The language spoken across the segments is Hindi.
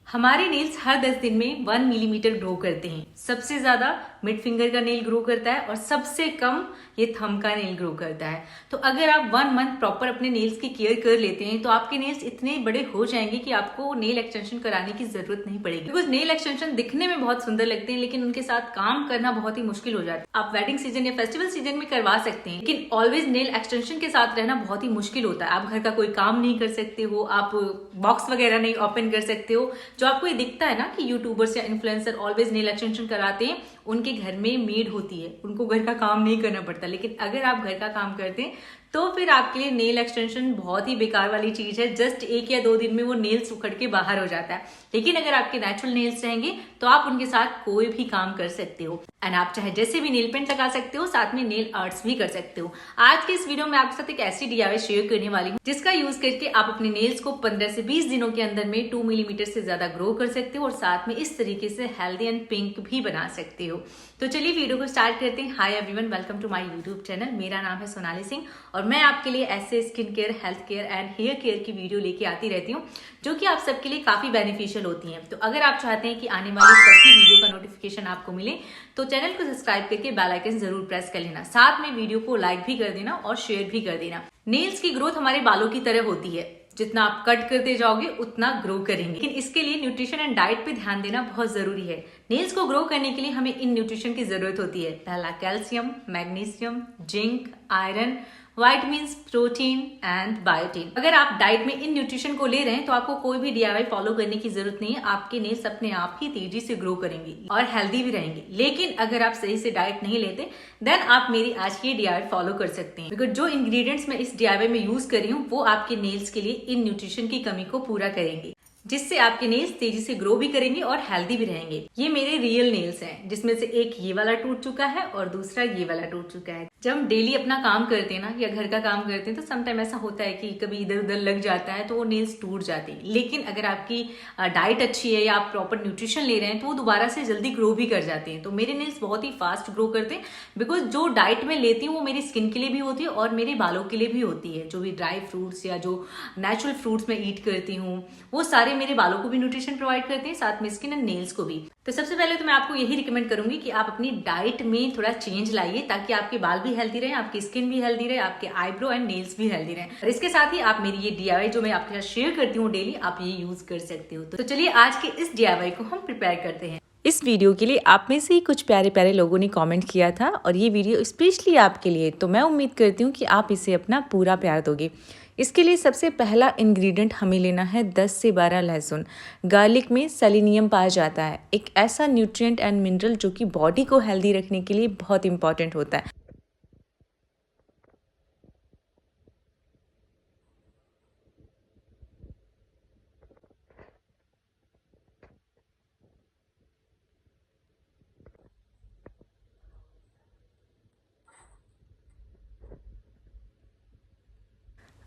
हमारे नेल्स हर 10 दिन में 1 मिलीमीटर ग्रो करते हैं। सबसे ज्यादा मिड फिंगर का नेल ग्रो करता है और सबसे कम ये थंब का नेल ग्रो करता है। तो अगर आप 1 मंथ प्रॉपर अपने नेल्स की केयर कर लेते हैं तो आपके नेल्स इतने बड़े हो जाएंगे कि आपको नेल एक्सटेंशन कराने की जरूरत नहीं पड़ेगी। बिकॉज नेल एक्सटेंशन दिखने में बहुत सुंदर लगते हैं लेकिन उनके साथ काम करना बहुत ही मुश्किल हो जाता है। आप वेडिंग सीजन या फेस्टिवल सीजन में करवा सकते हैं लेकिन ऑलवेज नेल एक्सटेंशन के साथ रहना बहुत ही मुश्किल होता है। आप घर का कोई काम नहीं कर सकते हो, आप बॉक्स वगैरह नहीं ओपन कर सकते हो। जो आपको ये दिखता है ना कि यूट्यूबर्स या इन्फ्लुएंसर ऑलवेज नेल एक्सटेंशन कराते हैं, उनके घर में मेड होती है, उनको घर का काम नहीं करना पड़ता। लेकिन अगर आप घर का काम करते हैं तो फिर आपके लिए नेल एक्सटेंशन बहुत ही बेकार वाली चीज है। जस्ट 1 या 2 दिन में वो नेल्स उखड़ के बाहर हो जाता है। लेकिन अगर आपके नेचुरल नेल्स रहेंगे तो आप उनके साथ कोई भी काम कर सकते हो एंड आप चाहे जैसे भी नेल पेंट लगा सकते हो, साथ में नेल आर्ट्स भी कर सकते हो। आज के इस वीडियो में आपके साथ एक ऐसी डीआईवाई शेयर करने वाली हूँ जिसका यूज करके आप अपने नेल्स को 15 से 20 दिनों के अंदर में 2 मिलीमीटर से ज्यादा ग्रो कर सकते हो और साथ में इस तरीके से हेल्दी एंड पिंक भी बना सकते हो। तो चलिए वीडियो को स्टार्ट करते हैं। Hi everyone, welcome to my YouTube channel. मेरा नाम है सोनाली सिंह और मैं आपके लिए ऐसे skin care, health care and hair care की वीडियो लेके आती रहती हूँ जो कि आप सबके लिए काफी बेनिफिशियल होती हैं। तो अगर आप चाहते हैं कि आने वाली सभी वीडियो का नोटिफिकेशन आपको मिले तो चैनल को सब्सक्राइब करके बेल आइकन जरूर प्रेस कर लेना। साथ में वीडियो को लाइक भी कर देना और शेयर भी कर देना। नेल्स की ग्रोथ हमारे बालों की तरह होती है, जितना आप कट करते जाओगे उतना ग्रो करेंगे। लेकिन इसके लिए न्यूट्रिशन एंड डाइट पे ध्यान देना बहुत जरूरी है। नेल्स को ग्रो करने के लिए हमें इन न्यूट्रिशन की जरूरत होती है। पहला calcium, magnesium, zinc, iron, vitamins, protein and biotin. अगर आप डाइट में इन न्यूट्रिशन को ले रहे हैं तो आपको कोई भी डीआईवाई फॉलो करने की जरूरत नहीं है। आपके नेल्स अपने आप ही तेजी से ग्रो करेंगे और हेल्दी भी रहेंगे। लेकिन अगर आप सही से डाइट नहीं लेते देन आप मेरी आज की डीआईवाई फॉलो कर सकते हैं। बिकॉज जो इंग्रेडिएंट्स मैं इस डीआईवाई में यूज कर रही हूँ वो आपके नेल्स के लिए इन न्यूट्रिशन की कमी को पूरा करेंगे, जिससे आपके नेल्स तेजी से ग्रो भी करेंगे और हेल्दी भी रहेंगे। ये मेरे रियल नेल्स हैं, जिसमें से एक ये वाला टूट चुका है और दूसरा ये वाला टूट चुका है। जब हम डेली अपना काम करते हैं ना या घर का काम करते हैं तो समटाइम ऐसा होता है कि कभी इधर उधर लग जाता है तो वो नेल्स टूट जाते हैं। लेकिन अगर आपकी डाइट अच्छी है या आप प्रॉपर न्यूट्रिशन ले रहे हैं तो वो दोबारा से जल्दी ग्रो भी कर जाते हैं। तो मेरे नेल्स बहुत ही फास्ट ग्रो करते हैं बिकॉज जो डाइट में लेती हूँ वो मेरी स्किन के लिए भी होती है और मेरे बालों के लिए भी होती है। जो भी ड्राई फ्रूट्स या जो नेचुरल फ्रूट्स मैं ईट करती हूँ वो सारे मेरे बालों को भी न्यूट्रिशन प्रोवाइड करते हैं, साथ में स्किन एंड नेल्स को भी। तो सबसे पहले तो मैं आपको यही रिकमेंड करूंगी कि आप अपनी डाइट में थोड़ा चेंज लाइए ताकि आपके बाल भी हेल्दी रहे, आपकी स्किन भी हेल्दी रहे, आपके आईब्रो एंड नेल्स भी हेल्दी रहे। और इसके साथ ही आप मेरी ये डीआईवाई जो मैं आपके साथ शेयर करती हूँ डेली, आप ये यूज कर सकते हो। तो चलिए आज के इस डीआईवाई को हम प्रिपेयर करते हैं। इस वीडियो के लिए आप में से ही कुछ प्यारे प्यारे लोगों ने कमेंट किया था और ये वीडियो स्पेशली आपके लिए। तो मैं उम्मीद करती हूँ कि आप इसे अपना पूरा प्यार दोगे। इसके लिए सबसे पहला इंग्रेडिएंट हमें लेना है 10 से 12 लहसुन। गार्लिक में सेलेनियम पाया जाता है, एक ऐसा न्यूट्रिएंट एंड मिनरल जो कि बॉडी को हेल्दी रखने के लिए बहुत इंपॉर्टेंट होता है।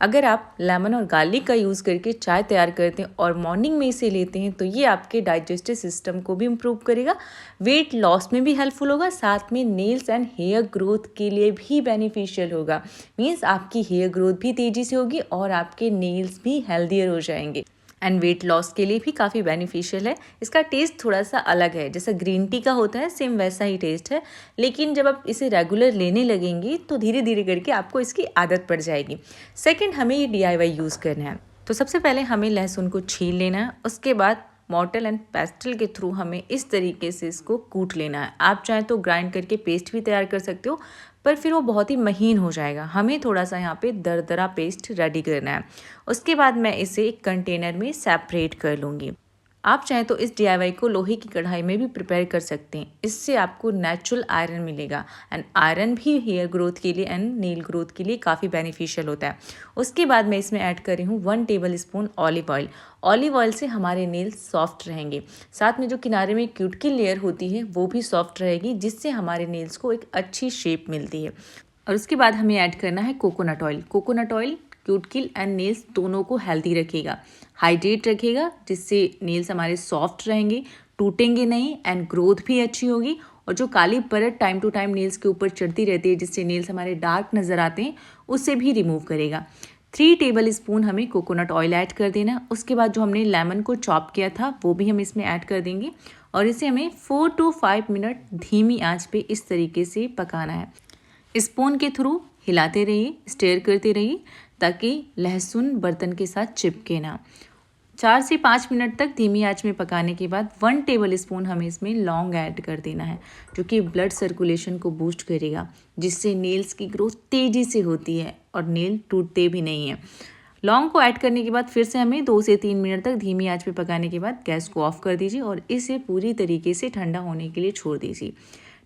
अगर आप लेमन और गार्लिक का यूज़ करके चाय तैयार करते हैं और मॉर्निंग में इसे लेते हैं तो ये आपके डाइजेस्टिव सिस्टम को भी इम्प्रूव करेगा, वेट लॉस में भी हेल्पफुल होगा, साथ में नेल्स एंड हेयर ग्रोथ के लिए भी बेनिफिशियल होगा। मीन्स आपकी हेयर ग्रोथ भी तेज़ी से होगी और आपके नेल्स भी हेल्दियर हो जाएंगे एंड वेट लॉस के लिए भी काफ़ी बेनिफिशियल है। इसका टेस्ट थोड़ा सा अलग है, जैसा ग्रीन टी का होता है सेम वैसा ही टेस्ट है। लेकिन जब आप इसे रेगुलर लेने लगेंगे तो धीरे धीरे करके आपको इसकी आदत पड़ जाएगी। सेकंड, हमें ये डीआईवाई यूज़ करना है। तो सबसे पहले हमें लहसुन को छील लेना है, उसके बाद मॉर्टल एंड पेस्टल के थ्रू हमें इस तरीके से इसको कूट लेना है। आप चाहें तो ग्राइंड करके पेस्ट भी तैयार कर सकते हो पर फिर वो बहुत ही महीन हो जाएगा। हमें थोड़ा सा यहाँ पे दरदरा पेस्ट रेडी करना है। उसके बाद मैं इसे एक कंटेनर में सेपरेट कर लूँगी। आप चाहें तो इस डीआईवाई को लोहे की कढ़ाई में भी प्रिपेयर कर सकते हैं। इससे आपको नेचुरल आयरन मिलेगा एंड आयरन भी हेयर ग्रोथ के लिए एंड नेल ग्रोथ के लिए काफ़ी बेनिफिशियल होता है। उसके बाद मैं इसमें ऐड कर रही हूँ 1 table spoon olive oil. Olive oil से हमारे नेल सॉफ्ट रहेंगे, साथ में जो किनारे में क्यूटिकल लेयर होती है वो भी सॉफ्ट रहेगी, जिससे हमारे नेल्स को एक अच्छी शेप मिलती है। और उसके बाद हमें ऐड करना है coconut oil. Coconut oil cuticle and nails दोनों को हेल्दी रखेगा, हाइड्रेट रखेगा, जिससे नेल्स हमारे सॉफ्ट रहेंगे, टूटेंगे नहीं एंड ग्रोथ भी अच्छी होगी। और जो काली परत टाइम टू टाइम नेल्स के ऊपर चढ़ती रहती है जिससे नेल्स हमारे डार्क नज़र आते हैं, उसे भी रिमूव करेगा। 3 टेबल स्पून हमें कोकोनट ऑयल ऐड कर देना है। उसके बाद जो हमने लेमन को चॉप किया था वो भी हम इसमें ऐड कर देंगे और इसे हमें 4 to 5 मिनट धीमी आंच पे इस तरीके से पकाना है। स्पून के थ्रू हिलाते रहिए, स्टेयर करते रहिए ताकि लहसुन बर्तन के साथ चिपके ना। 4 से 5 मिनट तक धीमी आंच में पकाने के बाद 1 टेबल स्पून हमें इसमें लौंग ऐड कर देना है, जो कि ब्लड सर्कुलेशन को बूस्ट करेगा, जिससे नेल्स की ग्रोथ तेज़ी से होती है और नेल टूटते भी नहीं हैं। लौंग को ऐड करने के बाद फिर से हमें 2 से 3 मिनट तक धीमी आंच पे पकाने के बाद गैस को ऑफ कर दीजिए और इसे पूरी तरीके से ठंडा होने के लिए छोड़ दीजिए।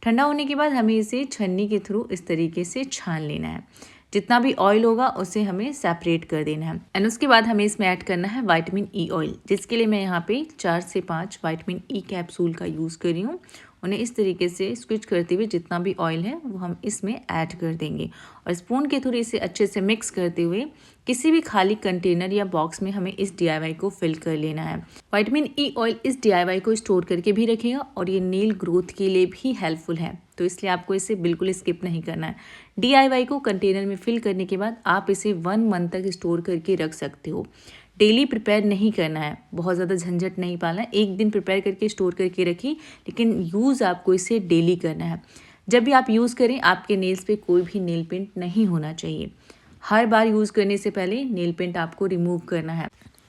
ठंडा होने के बाद हमें इसे छन्नी के थ्रू इस तरीके से छान लेना है। जितना भी ऑयल होगा उसे हमें सेपरेट कर देना है एंड उसके बाद हमें इसमें ऐड करना है विटामिन ई ऑयल, जिसके लिए मैं यहाँ पे 4 से 5 विटामिन ई कैप्सूल का यूज़ कर रही हूँ। उन्हें इस तरीके से स्क्विच करते हुए जितना भी ऑयल है वो हम इसमें ऐड कर देंगे और स्पून के थ्रू इसे अच्छे से मिक्स करते हुए किसी भी खाली कंटेनर या बॉक्स में हमें इस DIY को फिल कर लेना है। विटामिन ई ऑयल इस DIY को स्टोर करके भी रखेगा और ये नेल ग्रोथ के लिए भी हेल्पफुल है, तो इसलिए आपको इसे बिल्कुल स्किप नहीं करना है। DIY को कंटेनर में फिल करने के बाद आप इसे 1 मंथ तक स्टोर करके रख सकते हो। डेली प्रिपेयर नहीं करना है, बहुत ज़्यादा झंझट नहीं पालना है। एक दिन प्रिपेयर करके स्टोर करके रखिए, लेकिन यूज़ आपको इसे डेली करना है। जब भी आप यूज़ करें आपके नेल्स पे कोई भी नेल पेंट नहीं होना चाहिए। हर बार यूज़ करने से पहले नेल पेंट आपको रिमूव करना है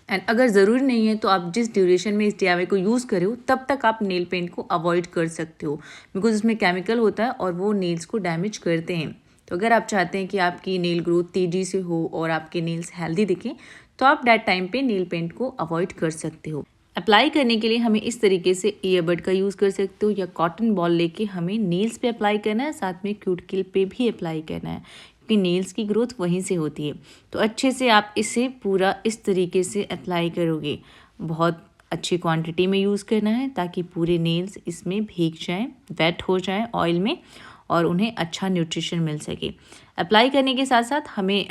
एंड अगर ज़रूरी नहीं है तो आप जिस ड्यूरेशन में इस DIY को यूज़ करे हो तब तक आप नेल पेंट को अवॉइड कर सकते हो, बिकॉज उसमें केमिकल होता है और वो नेल्स को डैमेज करते हैं। तो अगर आप चाहते हैं कि आपकी नेल ग्रोथ तेज़ी से हो और आपके नेल्स हेल्दी दिखें तो आप दैट टाइम पे नेल पेंट को अवॉइड कर सकते हो। अप्लाई करने के लिए हमें इस तरीके से ईयरबड का यूज़ कर सकते हो या कॉटन बॉल लेके हमें नेल्स पे अप्लाई करना है, साथ में क्यूटिकल पे भी अप्लाई करना है क्योंकि नेल्स की ग्रोथ वहीं से होती है। तो अच्छे से आप इसे पूरा इस तरीके से अप्लाई करोगे। बहुत अच्छी क्वांटिटी में यूज़ करना है ताकि पूरे नेल्स इसमें भीग जाएं, वेट हो जाएं ऑयल में और उन्हें अच्छा न्यूट्रिशन मिल सके। अप्लाई करने के साथ साथ हमें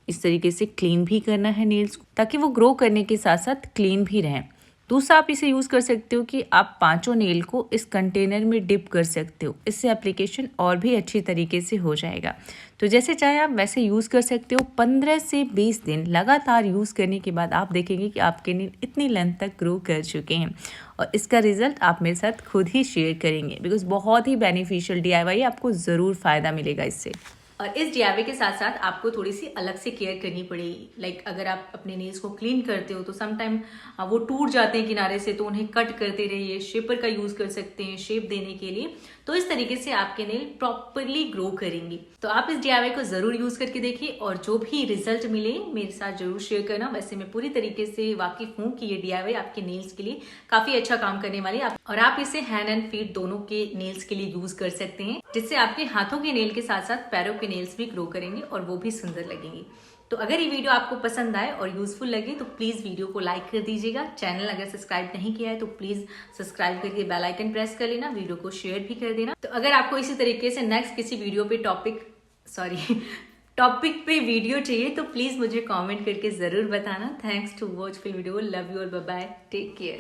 इस तरीके से क्लीन भी करना है नेल्स को ताकि वो ग्रो करने के साथ साथ क्लीन भी रहें। दूसरा आप इसे यूज़ कर सकते हो कि आप 5 नेल को इस कंटेनर में डिप कर सकते हो, इससे एप्लीकेशन और भी अच्छी तरीके से हो जाएगा। तो जैसे चाहे आप वैसे यूज़ कर सकते हो। 15 से 20 दिन लगातार यूज़ करने के बाद आप देखेंगे कि आपके नेल इतनी लेंथ तक ग्रो कर चुके हैं और इसका रिजल्ट आप मेरे साथ खुद ही शेयर करेंगे, बिकॉज बहुत ही बेनिफिशियल DIY, आपको ज़रूर फ़ायदा मिलेगा इससे। और इस DIY के साथ साथ आपको थोड़ी सी अलग से केयर करनी पड़ेगी। लाइक अगर आप अपने नेल्स को क्लीन करते हो तो समटाइम वो टूट जाते हैं किनारे से, तो उन्हें कट करते रहिए। शेपर का यूज कर सकते हैं शेप देने के लिए, तो इस तरीके से आपके नेल प्रॉपरली ग्रो करेंगे। तो आप इस DIY को जरूर यूज करके देखिए और जो भी रिजल्ट मिले मेरे साथ जरूर शेयर करना। वैसे मैं पूरी तरीके से वाकिफ हूँ कि ये DIY आपके नेल्स के लिए काफी अच्छा काम करने वाली है और आप इसे हैंड एंड फीट दोनों के नेल्स के लिए यूज कर सकते हैं, जिससे आपके हाथों के नेल के साथ साथ पैरों के नेल्स भी ग्रो करेंगे और वो भी सुंदर लगेंगे। तो अगर ये वीडियो आपको पसंद आए और यूजफुल लगे तो प्लीज वीडियो को लाइक कर दीजिएगा। चैनल अगर सब्सक्राइब नहीं किया है तो प्लीज सब्सक्राइब करके बेल आइकन प्रेस कर लेना, वीडियो को शेयर भी कर देना। तो अगर आपको इसी तरीके से नेक्स्ट किसी वीडियो पे टॉपिक पे वीडियो चाहिए तो प्लीज मुझे कमेंट करके जरूर बताना। Thanks to watch full video, love you और बाय बाय, टेक केयर।